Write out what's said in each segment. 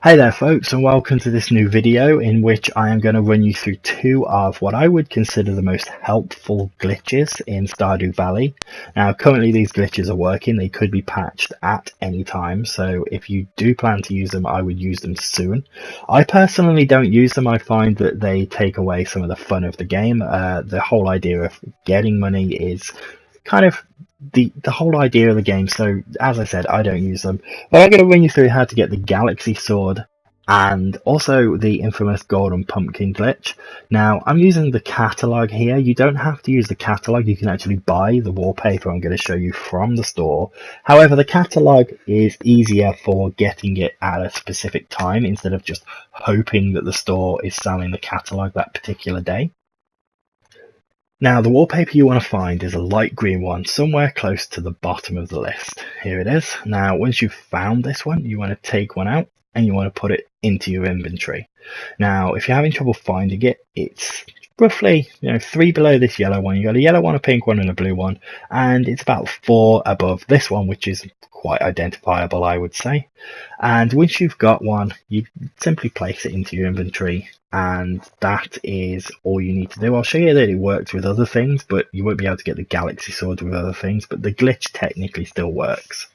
Hey there folks, and welcome to this new video in which I am going to run you through two of what I would consider the most helpful glitches in Stardew Valley. Now currently these glitches are working, they could be patched at any time, so if you do plan to use them I would use them soon. I personally don't use them. I find that they take away some of the fun of the game. The whole idea of getting money is kind of the whole idea of the game, so as I said, I don't use them. But I'm going to run you through how to get the Galaxy Sword and also the infamous Golden Pumpkin glitch. Now I'm using the catalog here. You don't have to use the catalog, you can actually buy the wallpaper I'm going to show you from the store. However, the catalog is easier for getting it at a specific time instead of just hoping that the store is selling the catalog that particular day. Now the wallpaper you want to find is a light green one somewhere close to the bottom of the list. Here it is. Now once you've found this one, you want to take one out and you want to put it into your inventory. Now if you're having trouble finding it, it's roughly 3 below this yellow one. You got a yellow one, a pink one and a blue one, and it's about 4 above this one, which is quite identifiable, I would say. And once you've got one, you simply place it into your inventory, and that is all you need to do. I'll show you that it works with other things, but you won't be able to get the Galaxy Sword with other things, but the glitch technically still works.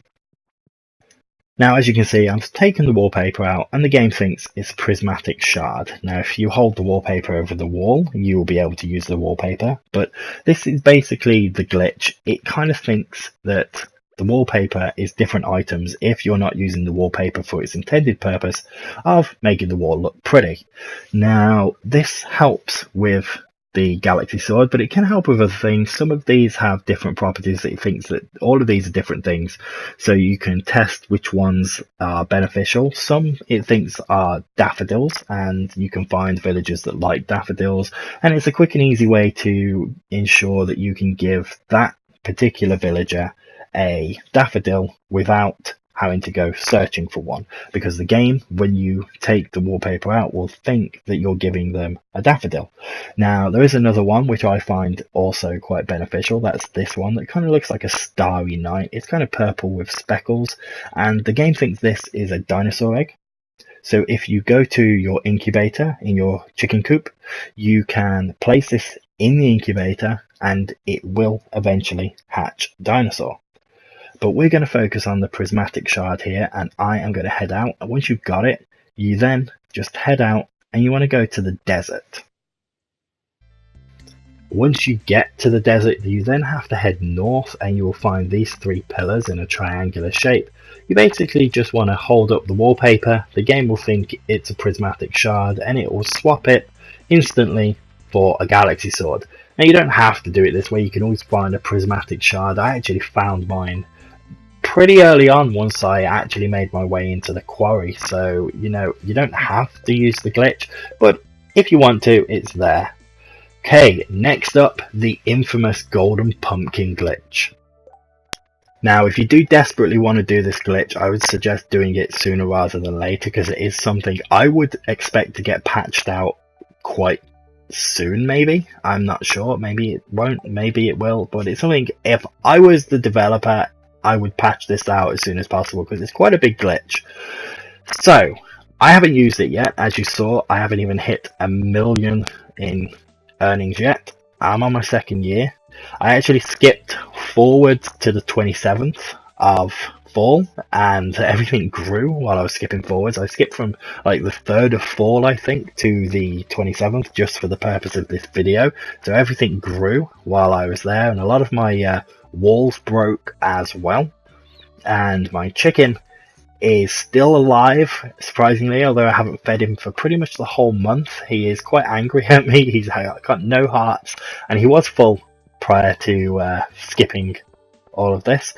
Now as you can see, I've taken the wallpaper out and the game thinks it's a prismatic shard. Now if you hold the wallpaper over the wall, you will be able to use the wallpaper, but this is basically the glitch. It kind of thinks that the wallpaper is different items if you're not using the wallpaper for its intended purpose of making the wall look pretty. Now this helps with the Galaxy Sword, but it can help with other things. Some of these have different properties. It thinks that all of these are different things, so you can test which ones are beneficial. Some it thinks are daffodils, and you can find villagers that like daffodils, and it's a quick and easy way to ensure that you can give that particular villager a daffodil without having to go searching for one, because the game, when you take the wallpaper out, will think that you're giving them a daffodil. Now there is another one which I find also quite beneficial. That's this one that kind of looks like a starry night. It's kind of purple with speckles, and the game thinks this is a dinosaur egg. So if you go to your incubator in your chicken coop, you can place this in the incubator and it will eventually hatch a dinosaur. But we're going to focus on the prismatic shard here, and I am going to head out. And once you've got it, you then just head out and you want to go to the desert. Once you get to the desert, you then have to head north and you will find these 3 pillars in a triangular shape. You basically just want to hold up the wallpaper. The game will think it's a prismatic shard and it will swap it instantly for a Galaxy Sword. Now you don't have to do it this way. You can always find a prismatic shard. I actually found mine pretty early on once I actually made my way into the quarry, so you don't have to use the glitch, but if you want to, it's there. Okay, next up, the infamous Golden Pumpkin glitch. Now if you do desperately want to do this glitch, I would suggest doing it sooner rather than later, because it is something I would expect to get patched out quite soon. Maybe, I'm not sure, maybe it won't, maybe it will, but it's something, if I was the developer, I would patch this out as soon as possible because it's quite a big glitch. So I haven't used it yet. As you saw, I haven't even hit 1 million in earnings yet. I'm on my 2nd year. I actually skipped forward to the 27th of fall and everything grew while I was skipping forwards. I skipped from like the 3rd of fall, I think, to the 27th just for the purpose of this video. So everything grew while I was there, and a lot of my walls broke as well, and my chicken is still alive, surprisingly, although I haven't fed him for pretty much the whole month. He is quite angry at me. He's got no hearts, and he was full prior to skipping all of this.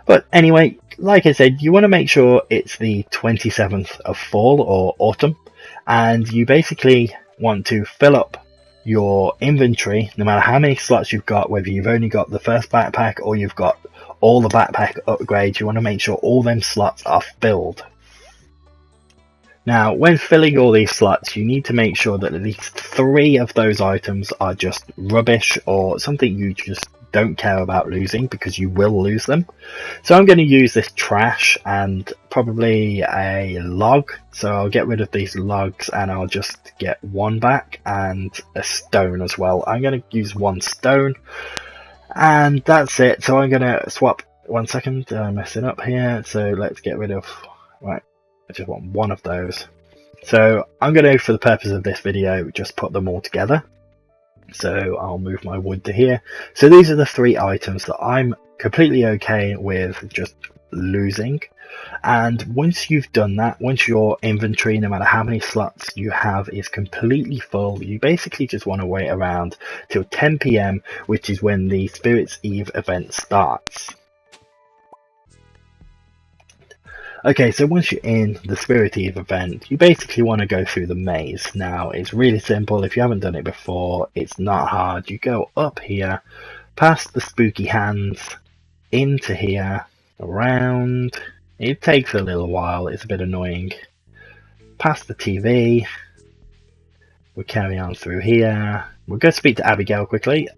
But anyway, like I said, you want to make sure it's the 27th of fall or autumn, and you basically want to fill up your inventory no matter how many slots you've got, whether you've only got the first backpack or you've got all the backpack upgrades. You want to make sure all them slots are filled. Now when filling all these slots, you need to make sure that at least 3 of those items are just rubbish or something you just don't care about losing, because you will lose them. So I'm going to use this trash and probably a log, so I'll get rid of these logs and I'll just get one back, and a stone as well. I'm going to use one stone, and that's it. So I'm going to swap. 1 second, I'm messing up here, so let's get rid of, right, I just want one of those. So I'm going to, for the purpose of this video, just put them all together. So I'll move my wood to here. So these are the 3 items that I'm completely okay with just losing. And once you've done that, once your inventory, no matter how many slots you have, is completely full, you basically just want to wait around till 10 PM, which is when the Spirit's Eve event starts. Okay, so once you're in the Spirit Eve event, you basically want to go through the maze. Now, it's really simple. If you haven't done it before, it's not hard. You go up here, past the spooky hands, into here, around. It takes a little while. It's a bit annoying. Past the TV. We'll carry on through here. We'll go speak to Abigail quickly,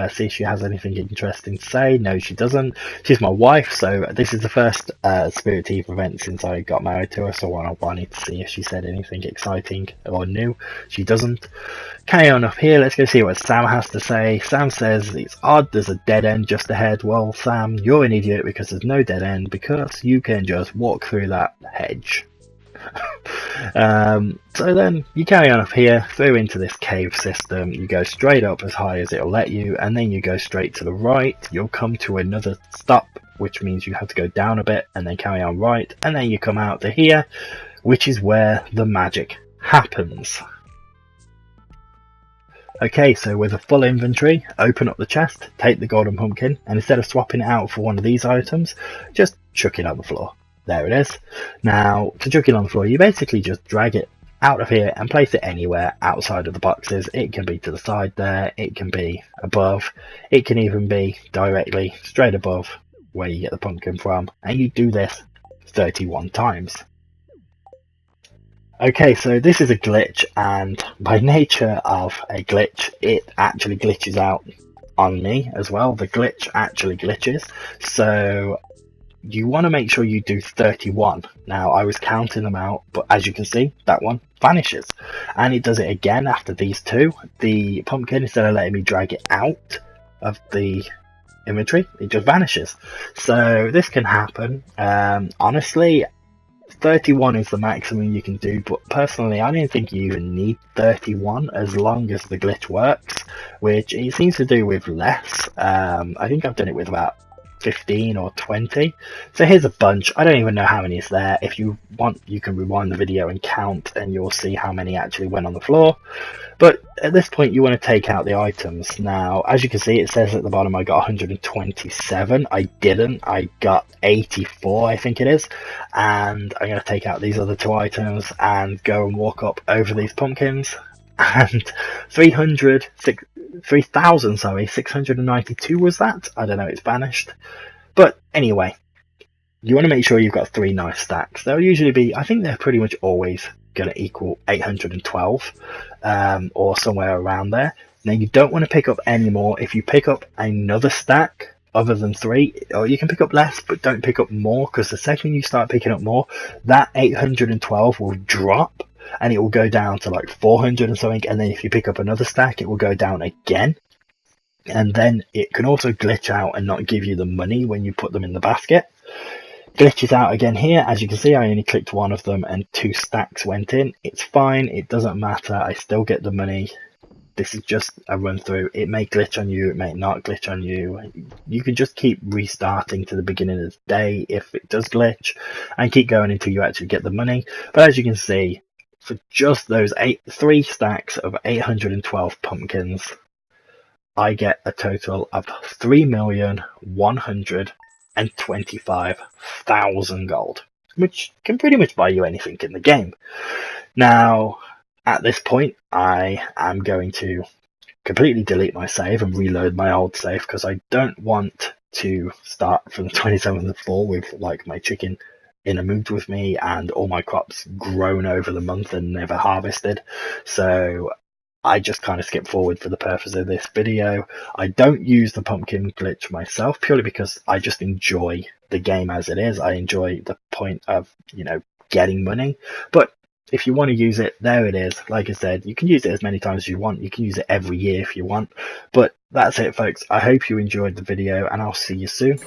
see if she has anything interesting to say. No, she doesn't. She's my wife, so this is the first Spirit Eve event since I got married to her, so I wanted to see if she said anything exciting or new. She doesn't. Carry on up here, let's go see what Sam has to say. Sam says it's odd there's a dead end just ahead. Well, Sam, you're an idiot because there's no dead end, because you can just walk through that hedge. So then you carry on up here through into this cave system. You go straight up as high as it'll let you, and then you go straight to the right. You'll come to another stop, which means you have to go down a bit and then carry on right, and then you come out to here, which is where the magic happens. Okay, so with a full inventory, open up the chest, take the golden pumpkin, and instead of swapping it out for one of these items, just chuck it on the floor. There it is. Now, to chuck it on the floor, you basically just drag it out of here and place it anywhere outside of the boxes. It can be to the side there, it can be above, it can even be directly straight above where you get the pumpkin from, and you do this 31 times. Okay, so this is a glitch, and by nature of a glitch, it actually glitches out on me as well. The glitch actually glitches, so you want to make sure you do 31. Now, I was counting them out, but as you can see, that one vanishes. And it does it again after these 2. The pumpkin, instead of letting me drag it out of the inventory, it just vanishes. So this can happen. Honestly, 31 is the maximum you can do, but personally, I don't think you even need 31 as long as the glitch works, which it seems to do with less. I think I've done it with about 15 or 20. So here's a bunch. I don't even know how many is there. If you want, you can rewind the video and count, and you'll see how many actually went on the floor. But at this point, you want to take out the items. Now, as you can see, it says at the bottom I got 127. I didn't. I got 84, I think it is. And I'm going to take out these other 2 items and go and walk up over these pumpkins. And 3,692 was that? I don't know, it's vanished. But anyway, you want to make sure you've got 3 nice stacks. They'll usually be, I think they're pretty much always going to equal 812 or somewhere around there. Now, you don't want to pick up any more. If you pick up another stack other than 3, or you can pick up less, but don't pick up more, because the second you start picking up more, that 812 will drop. And it will go down to like 400 and something, and then if you pick up another stack, it will go down again. And then it can also glitch out and not give you the money when you put them in the basket. Glitches out again here. As you can see, I only clicked one of them and 2 stacks went in. It's fine, it doesn't matter, I still get the money. This is just a run through. It may glitch on you, it may not glitch on you. You can just keep restarting to the beginning of the day if it does glitch, and keep going until you actually get the money. But as you can see, for just those 3 stacks of 812 pumpkins, I get a total of 3,125,000 gold, which can pretty much buy you anything in the game. Now, at this point, I am going to completely delete my save and reload my old save, because I don't want to start from the 27th of 4 with like my chicken in a mood with me and all my crops grown over the month and never harvested. So I just kind of skip forward for the purpose of this video. I don't use the pumpkin glitch myself purely because I just enjoy the game as it is. I enjoy the point of, getting money. But if you want to use it, there it is. Like I said, you can use it as many times as you want. You can use it every year if you want. But that's it, folks. I hope you enjoyed the video, and I'll see you soon.